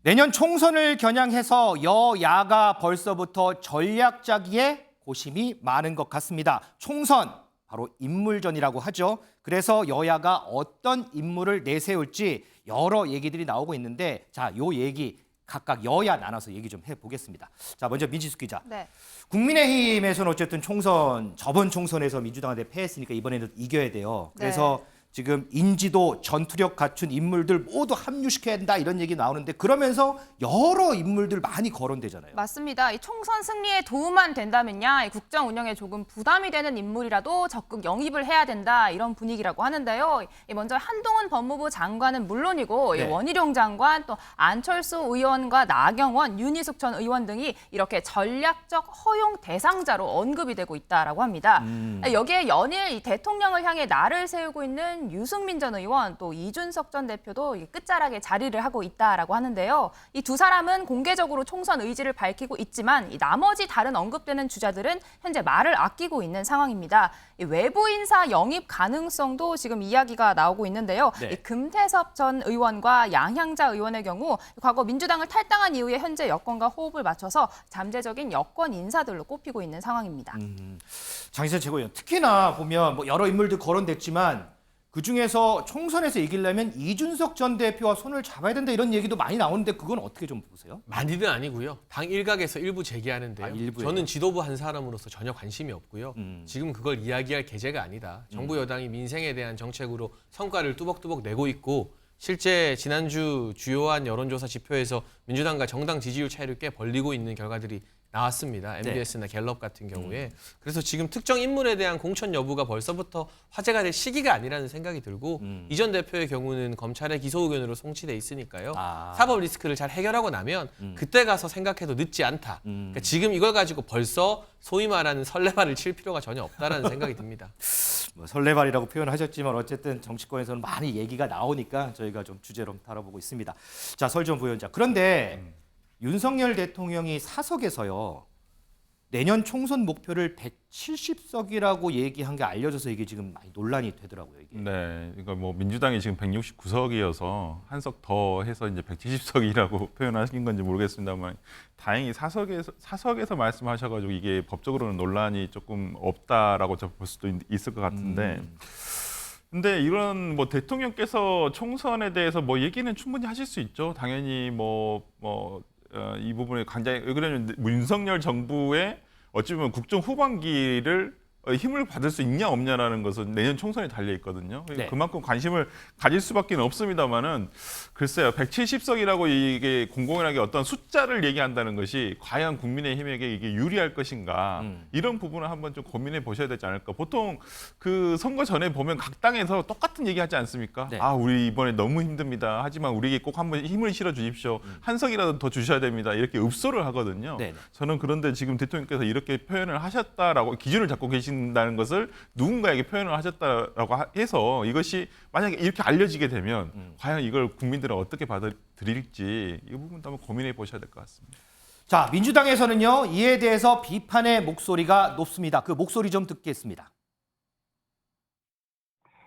내년 총선을 겨냥해서 여야가 벌써부터 전략 짜기에 고심이 많은 것 같습니다. 총선, 바로 인물전이라고 하죠. 그래서 여야가 어떤 인물을 내세울지 여러 얘기들이 나오고 있는데 자, 요 얘기 각각 여야 나눠서 얘기 좀 해보겠습니다. 자, 먼저 민지숙 기자. 네. 국민의힘에서는 어쨌든 총선, 저번 총선에서 민주당한테 패했으니까 이번에는 이겨야 돼요. 그래서 지금 인지도, 전투력 갖춘 인물들 모두 합류시켜야 된다 이런 얘기 나오는데 그러면서 여러 인물들 많이 거론되잖아요. 맞습니다. 이 총선 승리에 도움만 된다면야 이 국정 운영에 조금 부담이 되는 인물이라도 적극 영입을 해야 된다 이런 분위기라고 하는데요. 먼저 한동훈 법무부 장관은 물론이고 네. 원희룡 장관 또 안철수 의원과 나경원, 윤희숙 전 의원 등이 이렇게 전략적 허용 대상자로 언급이 되고 있다라고 합니다. 여기에 연일 이 대통령을 향해 날을 세우고 있는 유승민 전 의원 또 이준석 전 대표도 끝자락에 자리를 하고 있다라고 하는데요. 이 두 사람은 공개적으로 총선 의지를 밝히고 있지만 이 나머지 다른 언급되는 주자들은 현재 말을 아끼고 있는 상황입니다. 이 외부 인사 영입 가능성도 지금 이야기가 나오고 있는데요. 네. 이 금태섭 전 의원과 양향자 의원의 경우 과거 민주당을 탈당한 이후에 현재 여권과 호흡을 맞춰서 잠재적인 여권 인사들로 꼽히고 있는 상황입니다. 장희선 최고위원, 특히나 보면 뭐 여러 인물들 거론됐지만 그중에서 총선에서 이기려면 이준석 전 대표와 손을 잡아야 된다 이런 얘기도 많이 나오는데 그건 어떻게 좀 보세요? 많이는 아니고요. 당 일각에서 일부 제기하는데요. 아, 일부예요? 저는 지도부 한 사람으로서 전혀 관심이 없고요. 지금 그걸 이야기할 계제가 아니다. 정부 여당이 민생에 대한 정책으로 성과를 뚜벅뚜벅 내고 있고 실제 지난주 주요한 여론조사 지표에서 민주당과 정당 지지율 차이를 꽤 벌리고 있는 결과들이 나왔습니다. MBS나 갤럽 같은 경우에. 그래서 지금 특정 인물에 대한 공천 여부가 벌써부터 화제가 될 시기가 아니라는 생각이 들고 이 전 대표의 경우는 검찰의 기소 의견으로 송치돼 있으니까요. 사법 리스크를 잘 해결하고 나면 그때 가서 생각해도 늦지 않다. 그러니까 지금 이걸 가지고 벌써 소위 말하는 설레발을 칠 필요가 전혀 없다라는 생각이 듭니다. 뭐 설레발이라고 표현하셨지만 어쨌든 정치권에서는 많이 얘기가 나오니까 저희가 좀 주제로 다뤄보고 있습니다. 자, 설 전 부위원장. 그런데 윤석열 대통령이 사석에서요. 내년 총선 목표를 170석이라고 얘기한 게 알려져서 이게 지금 많이 논란이 되더라고요. 이게. 네, 그러니까 뭐 민주당이 지금 169석이어서 한 석 더 해서 이제 170석이라고 표현하신 건지 모르겠습니다만 다행히 사석에서 말씀하셔가지고 이게 법적으로는 논란이 조금 없다라고 볼 수도 있을 것 같은데. 근데 이런 뭐 대통령께서 총선에 대해서 뭐 얘기는 충분히 하실 수 있죠. 당연히 이 부분에 굉장히 왜 그러냐면 윤석열 정부의 어찌 보면 국정 후반기를 힘을 받을 수 있냐 없냐라는 것은 내년 총선에 달려 있거든요. 네. 그만큼 관심을 가질 수밖에 없습니다만은 글쎄요, 170석이라고 이게 공공연하게 어떤 숫자를 얘기한다는 것이 과연 국민의힘에게 이게 유리할 것인가 이런 부분을 한번 좀 고민해 보셔야 되지 않을까. 보통 그 선거 전에 보면 각 당에서 똑같은 얘기하지 않습니까? 네. 아, 우리 이번에 너무 힘듭니다. 하지만 우리에게 꼭 한번 힘을 실어 주십시오. 한 석이라도 더 주셔야 됩니다. 이렇게 읍소를 하거든요. 네. 저는 그런데 지금 대통령께서 이렇게 표현을 하셨다라고 기준을 잡고 계신다는 것을 누군가에게 표현을 하셨다라고 해서 이것이 만약에 이렇게 알려지게 되면 과연 이걸 국민들은 어떻게 받아들일지 이 부분도 한번 고민해 보셔야 될 것 같습니다. 자, 민주당에서는요. 이에 대해서 비판의 목소리가 높습니다. 그 목소리 좀 듣겠습니다.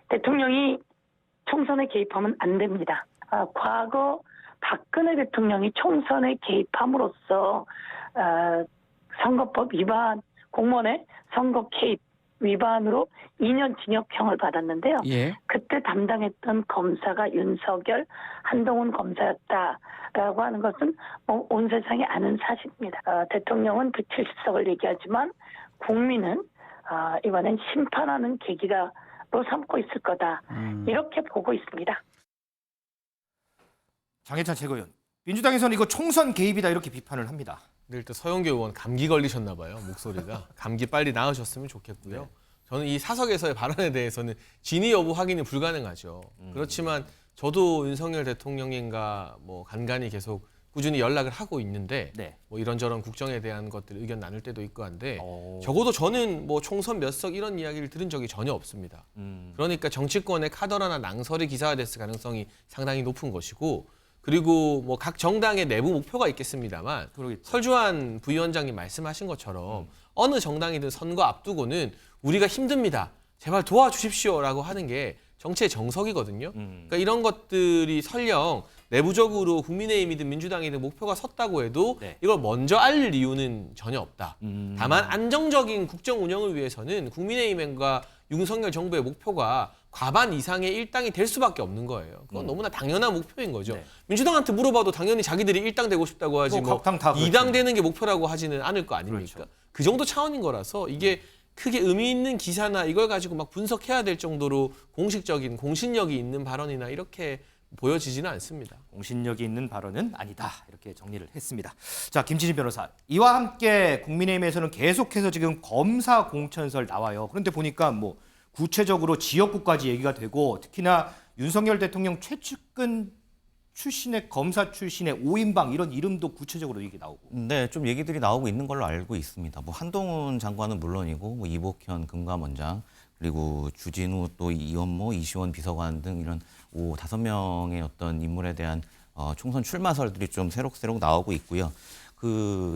대통령이 총선에 개입하면 안 됩니다. 과거 박근혜 대통령이 총선에 개입함으로써 선거법 위반, 공무원의 선거 개입 위반으로 2년 징역형을 받았는데요. 그때 담당했던 검사가 윤석열, 한동훈 검사였다라고 하는 것은 온 세상이 아는 사실입니다. 대통령은 170석을 얘기하지만 국민은 이번엔 심판하는 계기로 삼고 있을 거다. 이렇게 보고 있습니다. 장해찬 최고위원. 민주당에서는 이거 총선 개입이다 이렇게 비판을 합니다. 근데 일단 서영교 의원 감기 걸리셨나 봐요. 목소리가. 감기 빨리 나으셨으면 좋겠고요. 저는 이 사석에서의 발언에 대해서는 진위 여부 확인이 불가능하죠. 그렇지만 저도 윤석열 대통령님과 뭐 간간히 계속 꾸준히 연락을 하고 있는데 뭐 이런저런 국정에 대한 것들 의견 나눌 때도 있고 한데 적어도 저는 뭐 총선 몇 석 이런 이야기를 들은 적이 전혀 없습니다. 그러니까 정치권의 카더라나 낭설이 기사화됐을 가능성이 상당히 높은 것이고 그리고 뭐 각 정당의 내부 목표가 있겠습니다만 설주환 부위원장님 말씀하신 것처럼 어느 정당이든 선거 앞두고는 우리가 힘듭니다. 제발 도와주십시오라고 하는 게 정치의 정석이거든요. 그러니까 이런 것들이 설령 내부적으로 국민의힘이든 민주당이든 목표가 섰다고 해도 네. 이걸 먼저 알릴 이유는 전혀 없다. 다만 안정적인 국정 운영을 위해서는 국민의힘과 윤석열 정부의 목표가 과반 이상의 일당이 될 수밖에 없는 거예요. 그건 너무나 당연한 목표인 거죠. 네. 민주당한테 물어봐도 당연히 자기들이 1당 되고 싶다고 하지 뭐 각당 다 2당 그렇죠. 되는 게 목표라고 하지는 않을 거 아닙니까? 그렇죠. 그 정도 차원인 거라서 이게 크게 의미 있는 기사나 이걸 가지고 막 분석해야 될 정도로 공식적인 공신력이 있는 발언이나 이렇게 보여지지는 않습니다. 공신력이 있는 발언은 아니다. 이렇게 정리를 했습니다. 자, 김진희 변호사. 이와 함께 국민의힘에서는 계속해서 지금 검사 공천설 나와요. 그런데 보니까 뭐 구체적으로 지역구까지 얘기가 되고 특히나 윤석열 대통령 최측근 출신의 검사 출신의 5인방 이런 이름도 구체적으로 얘기 나오고. 네, 좀 얘기들이 나오고 있는 걸로 알고 있습니다. 뭐 한동훈 장관은 물론이고 뭐 이복현 금감원장 그리고 주진우 또 이원모 이시원 비서관 등 이런 5-5명의 어떤 인물에 대한 총선 출마설들이 좀 새록새록 나오고 있고요.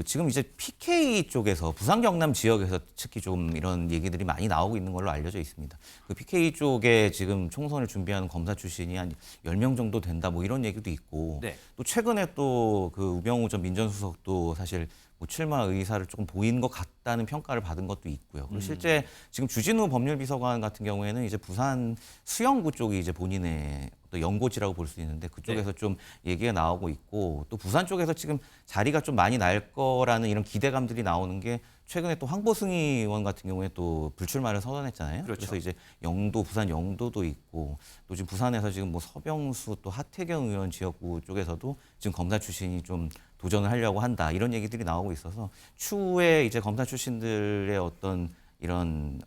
지금 이제 PK 쪽에서 부산 경남 지역에서 특히 좀 이런 얘기들이 많이 나오고 있는 걸로 알려져 있습니다. 그 PK 쪽에 지금 총선을 준비하는 검사 출신이 한 10명 정도 된다 뭐 이런 얘기도 있고 네. 또 최근에 또 그 우병우 전 민정수석도 사실 뭐 출마 의사를 조금 보인 것 같다는 평가를 받은 것도 있고요. 그리고 실제 지금 주진우 법률비서관 같은 경우에는 이제 부산 수영구 쪽이 이제 본인의 또 연고지라고 볼 수 있는데 그쪽에서 좀 얘기가 나오고 있고 또 부산 쪽에서 지금 자리가 좀 많이 날 거라는 이런 기대감들이 나오는 게 최근에 또 황보승 의원 같은 경우에 또 불출마를 선언했잖아요. 그렇죠. 그래서 이제 영도, 부산 영도도 있고 또 지금 부산에서 지금 뭐 서병수 또 하태경 의원 지역구 쪽에서도 지금 검사 출신이 좀 도전을 하려고 한다 이런 얘기들이 나오고 있어서 추후에 이제 검사 출신들의 어떤 이런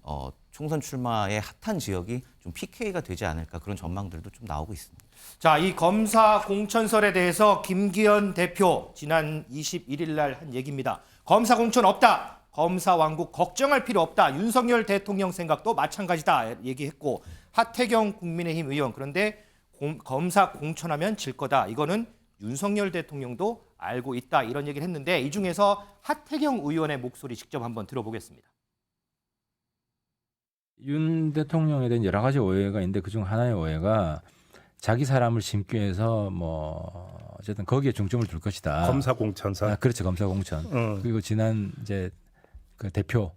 총선 출마의 핫한 지역이 좀 PK가 되지 않을까 그런 전망들도 좀 나오고 있습니다. 자, 이 검사 공천설에 대해서 김기현 대표 지난 21일 날 한 얘기입니다. 검사 공천 없다. 검사 왕국 걱정할 필요 없다. 윤석열 대통령 생각도 마찬가지다 얘기했고 하태경 국민의힘 의원 그런데 검사 공천하면 질 거다. 이거는 윤석열 대통령도 알고 있다. 이런 얘기를 했는데 이 중에서 하태경 의원의 목소리 직접 한번 들어보겠습니다. 윤 대통령에 대한 여러 가지 오해가 있는데 그중 하나의 오해가 자기 사람을 심기 위해서 뭐 어쨌든 거기에 중점을 둘 것이다. 검사 공천사. 그렇죠. 검사 공천. 그리고 지난 이제 그 대표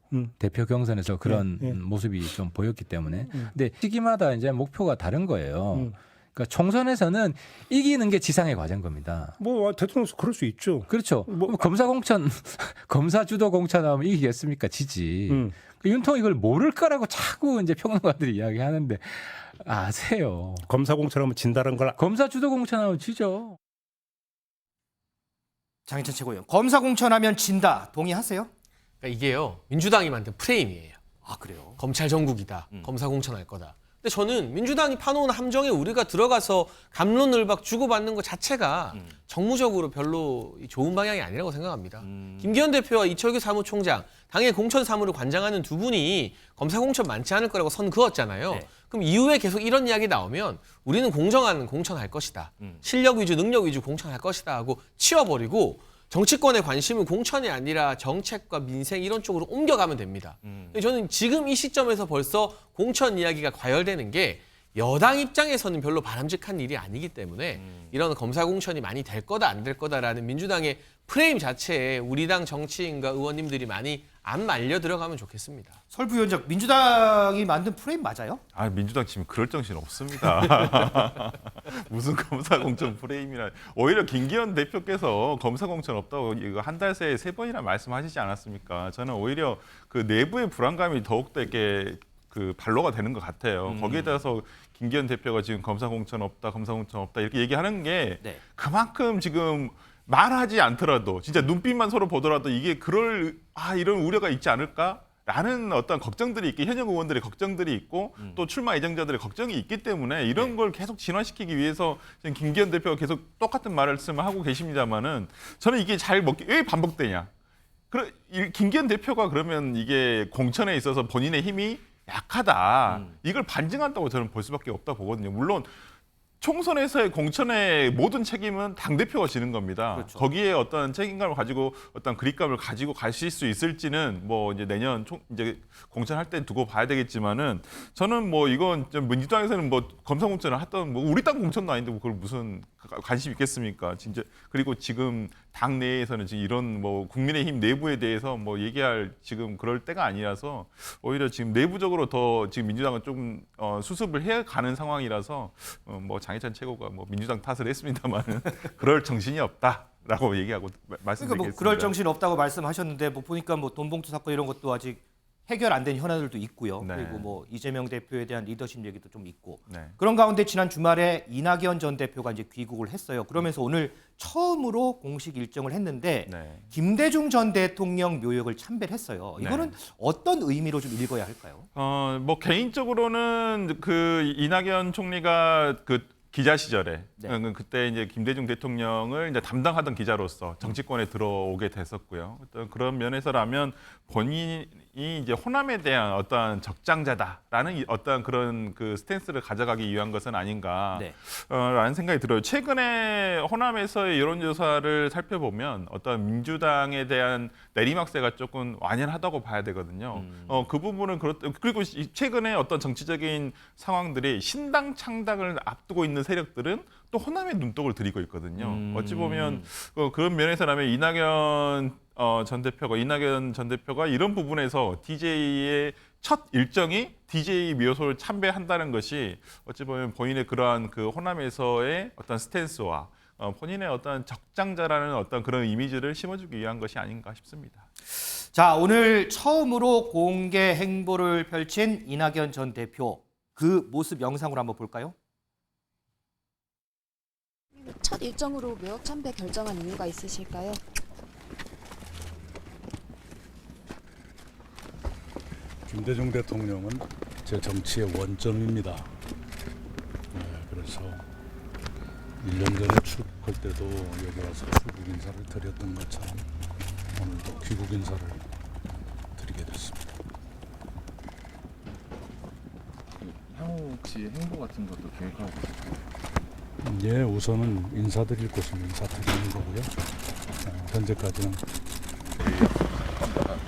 경선에서 그런 모습이 좀 보였기 때문에. 근데 시기마다 이제 목표가 다른 거예요. 그러니까 총선에서는 이기는 게 지상의 과제인 겁니다. 뭐 대통령도 그럴 수 있죠. 그렇죠. 뭐, 검사 공천, 검사 주도 공천하면 이기겠습니까? 지지. 윤통 이걸 모를 거라고 자꾸 이제 평론가들이 이야기하는데 아세요. 검사 공천하면 진다는 걸. 검사 주도 공천하면 지죠. 장희찬 최고위원. 검사 공천하면 진다. 동의하세요? 그러니까 이게요. 민주당이 만든 프레임이에요. 아, 그래요? 검찰 정국이다. 검사 공천할 거다. 근데 저는 민주당이 파놓은 함정에 우리가 들어가서 갑론을박 주고받는 것 자체가 정무적으로 별로 좋은 방향이 아니라고 생각합니다. 김기현 대표와 이철규 사무총장, 당의 공천 사무를 관장하는 두 분이 검사 공천 많지 않을 거라고 선 그었잖아요. 네. 그럼 이후에 계속 이런 이야기 나오면 우리는 공정한 공천할 것이다. 실력 위주, 능력 위주 공천할 것이다 하고 치워버리고 정치권의 관심은 공천이 아니라 정책과 민생 이런 쪽으로 옮겨가면 됩니다. 근데 저는 지금 이 시점에서 벌써 공천 이야기가 과열되는 게 여당 입장에서는 별로 바람직한 일이 아니기 때문에 이런 검사 공천이 많이 될 거다 안 될 거다라는 민주당의 프레임 자체에 우리 당 정치인과 의원님들이 많이 안 말려 들어가면 좋겠습니다. 설 부위원장, 민주당이 만든 프레임 맞아요? 아, 민주당 지금 그럴 정신 없습니다. 무슨 검사 공천 프레임이라. 오히려 김기현 대표께서 검사 공천 없다고 이거 한 달 새에 3번이나 말씀하시지 않았습니까? 저는 오히려 그 내부의 불안감이 더욱더 이렇게 그 반로가 되는 것 같아요. 거기에 따라서 김기현 대표가 지금 검사 공천 없다, 검사 공천 없다 이렇게 얘기하는 게 네. 그만큼 지금 말하지 않더라도 진짜 눈빛만 서로 보더라도 이게 이런 우려가 있지 않을까라는 어떤 걱정들이 있고 현역 의원들의 걱정들이 있고 또 출마 예정자들의 걱정이 있기 때문에 이런 걸 계속 진화시키기 위해서 지금 김기현 대표가 계속 똑같은 말씀을 하고 계십니다만은 저는 이게 왜 반복되냐? 김기현 대표가 그러면 이게 공천에 있어서 본인의 힘이 약하다. 이걸 반증한다고 저는 볼 수밖에 없다 보거든요. 물론 총선에서의 공천의 모든 책임은 당대표가 지는 겁니다. 그렇죠. 거기에 어떤 책임감을 가지고 어떤 그립감을 가지고 가실 수 있을지는 뭐 이제 내년 이제 공천할 때 두고 봐야 되겠지만은 저는 뭐 이건 좀 민주당에서는 뭐 검사 공천을 했던 뭐 우리 당 공천도 아닌데 뭐 그걸 무슨 관심 있겠습니까? 진짜 그리고 지금 당 내에서는 지금 이런 뭐 국민의힘 내부에 대해서 뭐 얘기할 지금 그럴 때가 아니라서 오히려 지금 내부적으로 더 지금 민주당은 좀 수습을 해 가는 상황이라서 뭐 장해찬 최고가 뭐 민주당 탓을 했습니다만은 그럴 정신이 없다라고 얘기하고 말씀드리겠습니다. 그러니까 뭐 그럴 정신 없다고 말씀하셨는데 뭐 보니까 뭐 돈봉투 사건 이런 것도 아직 해결 안 된 현안들도 있고요. 네. 그리고 뭐 이재명 대표에 대한 리더십 얘기도 좀 있고. 네. 그런 가운데 지난 주말에 이낙연 전 대표가 이제 귀국을 했어요. 그러면서 오늘 처음으로 공식 일정을 했는데 네. 김대중 전 대통령 묘역을 참배했어요. 이거는 네. 어떤 의미로 좀 읽어야 할까요? 뭐 개인적으로는 그 이낙연 총리가 그 기자 시절에 네. 그때 이제 김대중 대통령을 이제 담당하던 기자로서 정치권에 들어오게 됐었고요. 어떤 그런 면에서라면 본인이 이제 호남에 대한 어떤 적장자다라는 어떤 그런 그 스탠스를 가져가기 위한 것은 아닌가 네. 라는 생각이 들어요. 최근에 호남에서의 여론조사를 살펴보면 어떤 민주당에 대한 내리막세가 조금 완연하다고 봐야 되거든요. 그 부분은 그리고 최근에 어떤 정치적인 상황들이 신당 창당을 앞두고 있는 세력들은 또 호남에 눈독을 들이고 있거든요. 어찌 보면 그런 면에서라면 이낙연 전 대표가 이런 부분에서 DJ의 첫 일정이 DJ 묘소를 참배한다는 것이 어찌 보면 본인의 그러한 그 호남에서의 어떤 스탠스와 본인의 어떤 적장자라는 어떤 그런 이미지를 심어주기 위한 것이 아닌가 싶습니다. 자, 오늘 처음으로 공개 행보를 펼친 이낙연 전 대표 그 모습 영상으로 한번 볼까요? 첫 일정으로 묘역 참배 결정한 이유가 있으실까요? 김대중 대통령은 제 정치의 원점입니다. 그래서 1년 전에 출국할 때도 여기 와서 출국 인사를 드렸던 것처럼 오늘도 귀국 인사를 드리게 됐습니다. 향후 혹시 행보 같은 것도 계획하고 있을까요? 예, 우선은 인사드릴 곳은 인사드리는 거고요. 현재까지는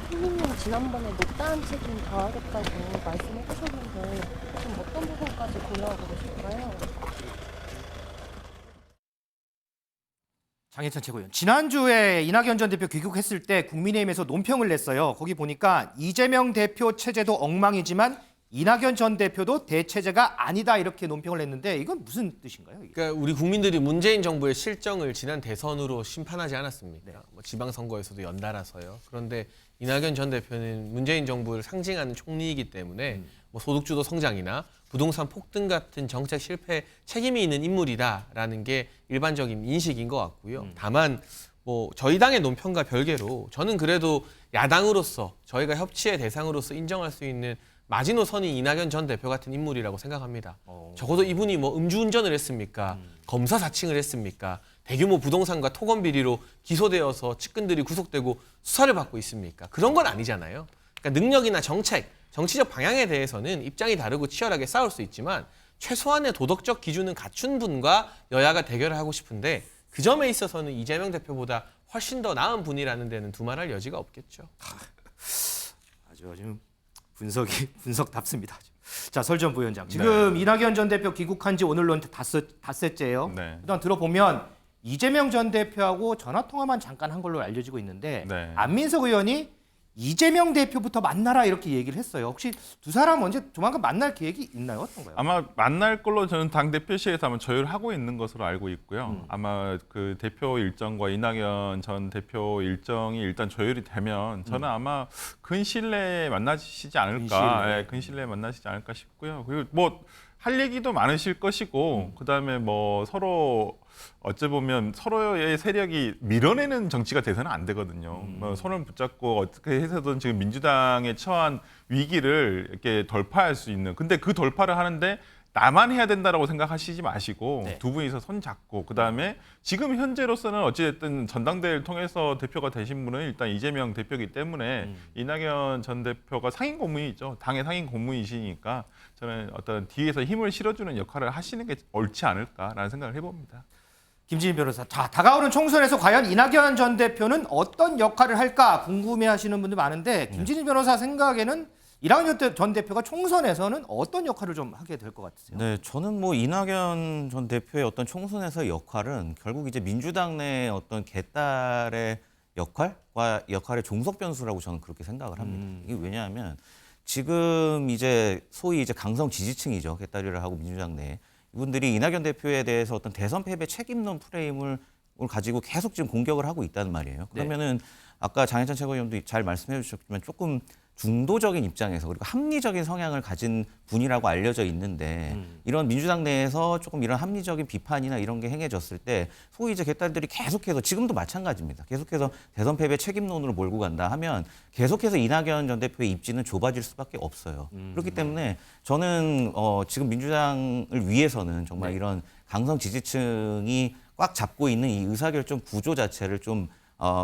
총리님 지난번에 못다한 책임 다하겠다고 말씀해 주셨는데 좀 어떤 부분까지 고려하고 계실까요? 장해찬 최고위원. 지난주에 이낙연 전 대표 귀국했을 때 국민의힘에서 논평을 냈어요. 거기 보니까 이재명 대표 체제도 엉망이지만 이낙연 전 대표도 대체제가 아니다 이렇게 논평을 했는데 이건 무슨 뜻인가요? 이게? 그러니까 우리 국민들이 문재인 정부의 실정을 지난 대선으로 심판하지 않았습니까? 네. 뭐 지방선거에서도 연달아서요. 그런데 이낙연 전 대표는 문재인 정부를 상징하는 총리이기 때문에 뭐 소득주도 성장이나 부동산 폭등 같은 정책 실패에 책임이 있는 인물이다라는 게 일반적인 인식인 것 같고요. 다만 뭐 저희 당의 논평과 별개로 저는 그래도 야당으로서 저희가 협치의 대상으로서 인정할 수 있는 마지노선이 이낙연 전 대표 같은 인물이라고 생각합니다. 적어도 이분이 뭐 음주운전을 했습니까? 검사 사칭을 했습니까? 대규모 부동산과 토건 비리로 기소되어서 측근들이 구속되고 수사를 받고 있습니까? 그런 건 아니잖아요. 그러니까 능력이나 정책, 정치적 방향에 대해서는 입장이 다르고 치열하게 싸울 수 있지만 최소한의 도덕적 기준은 갖춘 분과 여야가 대결을 하고 싶은데 그 점에 있어서는 이재명 대표보다 훨씬 더 나은 분이라는 데는 두말할 여지가 없겠죠. 아주 분석답습니다. 자, 설 전 부위원장. 지금 이낙연 전 대표 귀국한 지 오늘로 닷새째예요. 네. 일단 들어보면 이재명 전 대표하고 전화 통화만 잠깐 한 걸로 알려지고 있는데 네. 안민석 의원이 이재명 대표부터 만나라 이렇게 얘기를 했어요. 혹시 두 사람 언제 조만간 만날 계획이 있나요? 어떤가요? 아마 만날 걸로 저는 당 대표실에서 아마 조율하고 있는 것으로 알고 있고요. 아마 그 대표 일정과 이낙연 전 대표 일정이 일단 조율이 되면 저는 아마 근시일 내에 만나시지 않을까, 근시일 내에 만나시지 않을까 싶고요. 그리고 뭐 할 얘기도 많으실 것이고, 그다음에 뭐 서로 어찌 보면 서로의 세력이 밀어내는 정치가 돼서는 안 되거든요. 뭐 손을 붙잡고 어떻게 해서든 지금 민주당에 처한 위기를 이렇게 돌파할 수 있는. 근데 그 돌파를 하는데 나만 해야 된다라고 생각하시지 마시고 네. 두 분이서 손 잡고 그다음에 지금 현재로서는 어찌됐든 전당대회를 통해서 대표가 되신 분은 일단 이재명 대표이기 때문에 이낙연 전 대표가 상임 고문이죠. 당의 상임 고문이시니까 저는 어떤 뒤에서 힘을 실어주는 역할을 하시는 게 옳지 않을까라는 생각을 해봅니다. 김진일 변호사, 자, 다가오는 총선에서 과연 이낙연 전 대표는 어떤 역할을 할까 궁금해하시는 분들 많은데 김진일 변호사 생각에는 이낙연 전 대표가 총선에서는 어떤 역할을 좀 하게 될 것 같으세요? 네, 저는 뭐 이낙연 전 대표의 어떤 총선에서의 역할은 결국 이제 민주당 내 어떤 개딸의 역할의 종속 변수라고 저는 그렇게 생각을 합니다. 이게 왜냐하면 지금 이제 소위 이제 강성 지지층이죠. 개딸이라 하고 민주당 내 이분들이 이낙연 대표에 대해서 어떤 대선 패배 책임론 프레임을 가지고 계속 지금 공격을 하고 있다는 말이에요. 그러면은 아까 장혜찬 최고위원도 잘 말씀해 주셨지만 조금 중도적인 입장에서 그리고 합리적인 성향을 가진 분이라고 알려져 있는데 이런 민주당 내에서 조금 이런 합리적인 비판이나 이런 게 행해졌을 때 소위 이제 개딸들이 계속해서 지금도 마찬가지입니다. 계속해서 대선 패배 책임론으로 몰고 간다 하면 계속해서 이낙연 전 대표의 입지는 좁아질 수밖에 없어요. 그렇기 때문에 저는 지금 민주당을 위해서는 정말 이런 강성 지지층이 꽉 잡고 있는 이 의사결정 구조 자체를 좀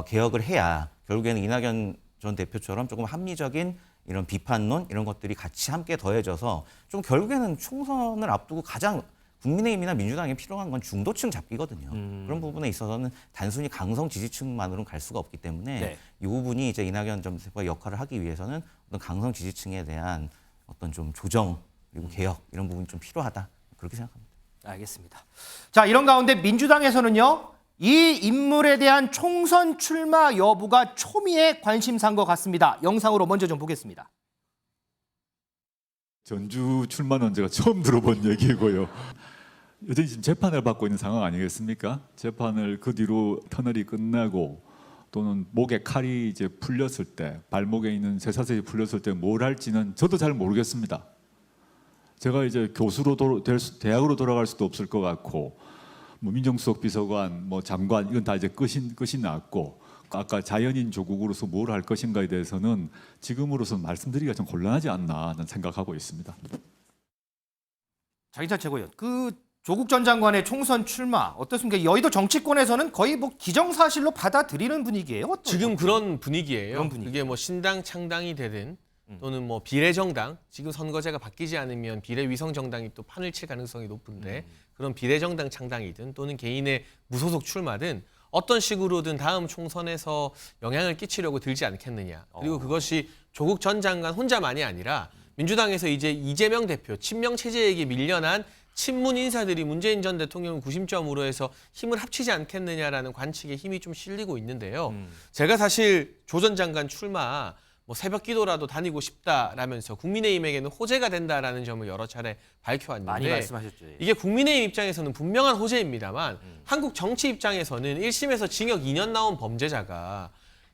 개혁을 해야 결국에는 이낙연 전 대표처럼 조금 합리적인 이런 비판론 이런 것들이 같이 함께 더해져서 좀 결국에는 총선을 앞두고 가장 국민의힘이나 민주당에 필요한 건 중도층 잡기거든요. 그런 부분에 있어서는 단순히 강성 지지층만으로는 갈 수가 없기 때문에 이 부분이 이제 이낙연 전 대표가 역할을 하기 위해서는 어떤 강성 지지층에 대한 어떤 좀 조정 그리고 개혁 이런 부분이 좀 필요하다 그렇게 생각합니다. 알겠습니다. 자, 이런 가운데 민주당에서는요. 이 인물에 대한 총선 출마 여부가 초미의 관심사인 것 같습니다. 영상으로 먼저 좀 보겠습니다. 전주 출마 논제가 처음 들어본 얘기고요. 여전히 지금 재판을 받고 있는 상황 아니겠습니까? 재판을 그 뒤로 터널이 끝나고 또는 목에 칼이 이제 풀렸을 때, 발목에 있는 쇠사슬이 풀렸을 때 뭘 할지는 저도 잘 모르겠습니다. 제가 이제 교수로 대학으로 돌아갈 수도 없을 것 같고, 뭐 민정수석 비서관, 뭐 장관 이건 다 이제 끝이 났고, 아까 자연인 조국으로서 뭘 할 것인가에 대해서는 지금으로서는 말씀드리기가 좀 곤란하지 않나 생각하고 있습니다. 장희찬 최고위원, 그 조국 전 장관의 총선 출마 어떻습니까? 여의도 정치권에서는 거의 뭐 기정사실로 받아들이는 분위기예요. 지금 그런 분위기예요. 그런 분위기. 그게 뭐 신당 창당이 되든 또는 뭐 비례정당, 지금 선거제가 바뀌지 않으면 비례위성정당이 또 판을 칠 가능성이 높은데 그런 비례정당 창당이든 또는 개인의 무소속 출마든 어떤 식으로든 다음 총선에서 영향을 끼치려고 들지 않겠느냐. 그리고 그것이 조국 전 장관 혼자만이 아니라 민주당에서 이제 이재명 대표 친명 체제에게 밀려난 친문 인사들이 문재인 전 대통령을 구심점으로 해서 힘을 합치지 않겠느냐라는 관측에 힘이 좀 실리고 있는데요. 제가 사실 조 전 장관 출마 뭐 새벽 기도라도 다니고 싶다라면서 국민의힘에게는 호재가 된다라는 점을 여러 차례 밝혀왔는데 많이 말씀하셨죠. 이게 국민의힘 입장에서는 분명한 호재입니다만 한국 정치 입장에서는 1심에서 징역 2년 나온 범죄자가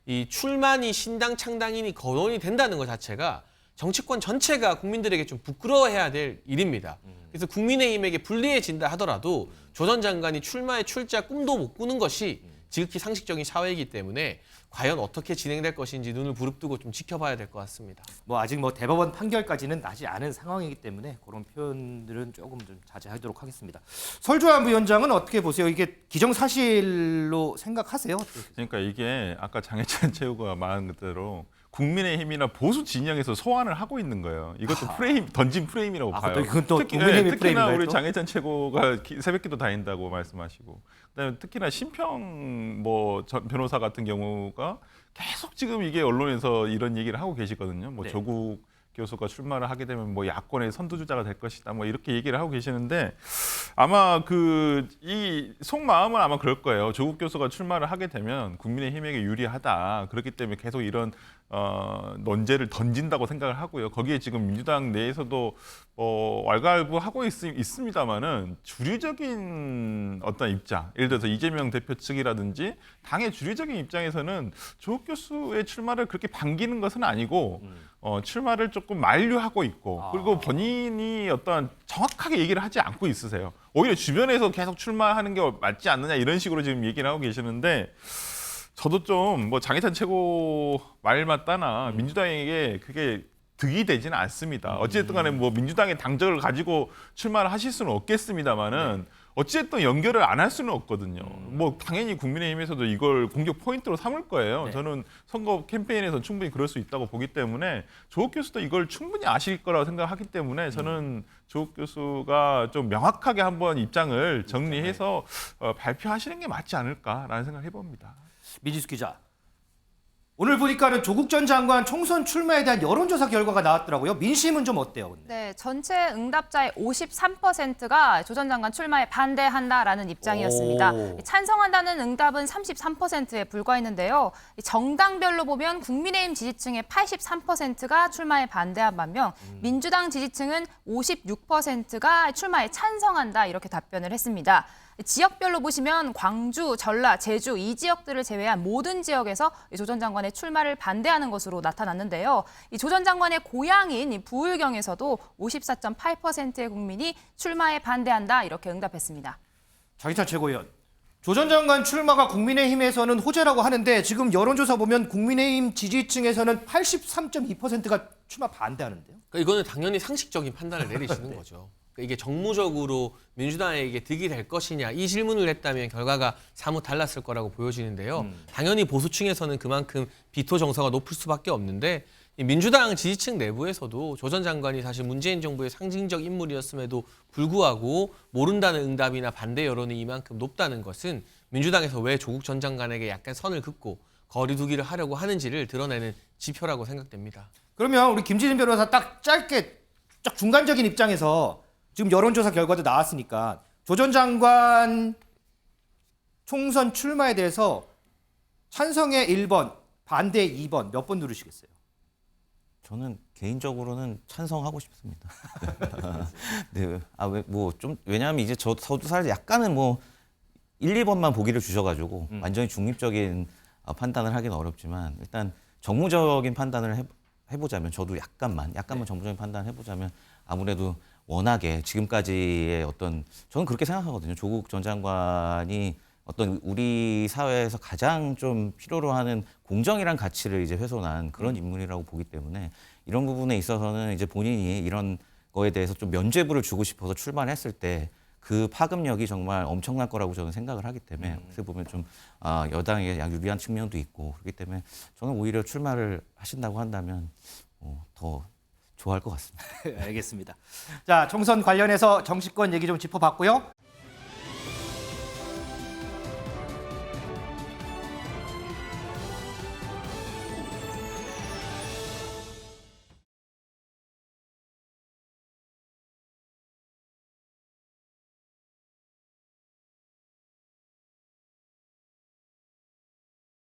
이 출마니 신당 창당이니 거론이 된다는 것 자체가 정치권 전체가 국민들에게 좀 부끄러워해야 될 일입니다. 그래서 국민의힘에게 불리해진다 하더라도 조 전 장관이 출마의 출자 꿈도 못 꾸는 것이 지극히 상식적인 사회이기 때문에 과연 어떻게 진행될 것인지 눈을 부릅뜨고 좀 지켜봐야 될 것 같습니다. 뭐 아직 뭐 대법원 판결까지는 나지 않은 상황이기 때문에 그런 표현들은 조금 좀 자제하도록 하겠습니다. 설주환 부위원장은 어떻게 보세요? 이게 기정사실로 생각하세요? 그러니까 이게 아까 장혜찬 최고가 말한 그대로 국민의힘이나 보수 진영에서 소환을 하고 있는 거예요. 이것도 던진 프레임이라고 봐요. 그건 또 국민의힘의 특히나 프레임인가요, 우리 또? 장혜찬 최고가 새벽기도 다닌다고 말씀하시고, 그다음에 특히나 심평 전 변호사 같은 경우가 계속 지금 이게 언론에서 이런 얘기를 하고 계시거든요. 뭐 네. 조국 교수가 출마를 하게 되면 뭐 야권의 선두주자가 될 것이다. 뭐 이렇게 얘기를 하고 계시는데 아마 이 속마음은 아마 그럴 거예요. 조국 교수가 출마를 하게 되면 국민의힘에게 유리하다. 그렇기 때문에 계속 이런 논제를 던진다고 생각을 하고요. 거기에 지금 민주당 내에서도 왈가왈부하고 있습니다만은 주류적인 어떤 입장, 예를 들어서 이재명 대표 측이라든지 당의 주류적인 입장에서는 조국 교수의 출마를 그렇게 반기는 것은 아니고 출마를 조금 만류하고 있고 그리고 본인이 어떤 정확하게 얘기를 하지 않고 있으세요. 오히려 주변에서 계속 출마하는 게 맞지 않느냐 이런 식으로 지금 얘기를 하고 계시는데 저도 좀 뭐 장혜찬 최고 말 맞다나 민주당에게 그게 득이 되지는 않습니다. 어찌됐든 간에 뭐 민주당의 당적을 가지고 출마를 하실 수는 없겠습니다만은 어찌됐든 연결을 안 할 수는 없거든요. 뭐 당연히 국민의힘에서도 이걸 공격 포인트로 삼을 거예요. 저는 선거 캠페인에서 충분히 그럴 수 있다고 보기 때문에 조국 교수도 이걸 충분히 아실 거라고 생각하기 때문에 저는 조국 교수가 좀 명확하게 한번 입장을 정리해서 발표하시는 게 맞지 않을까라는 생각을 해봅니다. 미지수 기자. 오늘 보니까는 조국 전 장관 총선 출마에 대한 여론조사 결과가 나왔더라고요. 민심은 좀 어때요? 근데? 네, 전체 응답자의 53%가 조 전 장관 출마에 반대한다라는 입장이었습니다. 오. 찬성한다는 응답은 33%에 불과했는데요. 정당별로 보면 국민의힘 지지층의 83%가 출마에 반대한 반면 민주당 지지층은 56%가 출마에 찬성한다 이렇게 답변을 했습니다. 지역별로 보시면 광주, 전라, 제주 이 지역들을 제외한 모든 지역에서 조 전 장관의 출마를 반대하는 것으로 나타났는데요. 이 조 전 장관의 고향인 이 부울경에서도 54.8%의 국민이 출마에 반대한다 이렇게 응답했습니다. 장희찬 최고위원. 조 전 장관 출마가 국민의힘에서는 호재라고 하는데 지금 여론조사 보면 국민의힘 지지층에서는 83.2%가 출마 반대하는데요. 그러니까 이거는 당연히 상식적인 판단을 내리시는 거죠. 그러니까 이게 정무적으로 민주당에게 득이 될 것이냐 이 질문을 했다면 결과가 사뭇 달랐을 거라고 보여지는데요. 당연히 보수층에서는 그만큼 비토 정서가 높을 수밖에 없는데 이 민주당 지지층 내부에서도 조 전 장관이 사실 문재인 정부의 상징적 인물이었음에도 불구하고 모른다는 응답이나 반대 여론이 이만큼 높다는 것은 민주당에서 왜 조국 전 장관에게 약간 선을 긋고 거리두기를 하려고 하는지를 드러내는 지표라고 생각됩니다. 그러면 우리 김지진 변호사 딱 짧게 딱 중간적인 입장에서 지금 여론조사 결과도 나왔으니까 조 전 장관 총선 출마에 대해서 찬성의 1번, 반대 2번 몇 번 누르시겠어요? 저는 개인적으로는 찬성하고 싶습니다. 네, 왜냐하면 이제 저도 사실 약간은 뭐 1, 2번만 보기를 주셔가지고 완전히 중립적인 판단을 하기는 어렵지만 일단 정무적인 판단을 해보자면 저도 약간만 정무적인 판단을 해보자면 아무래도 워낙에 지금까지의 저는 그렇게 생각하거든요. 조국 전 장관이 어떤 우리 사회에서 가장 좀 필요로 하는 공정이란 가치를 이제 훼손한 그런 인물이라고 보기 때문에 이런 부분에 있어서는 이제 본인이 이런 거에 대해서 좀 면죄부를 주고 싶어서 출마를 했을 때 그 파급력이 정말 엄청날 거라고 저는 생각을 하기 때문에 어떻게 보면 좀 여당에 유리한 측면도 있고 그렇기 때문에 저는 오히려 출마를 하신다고 한다면 더 좋아할 것 같습니다. 알겠습니다. 자, 총선 관련해서 정치권 얘기 좀 짚어봤고요.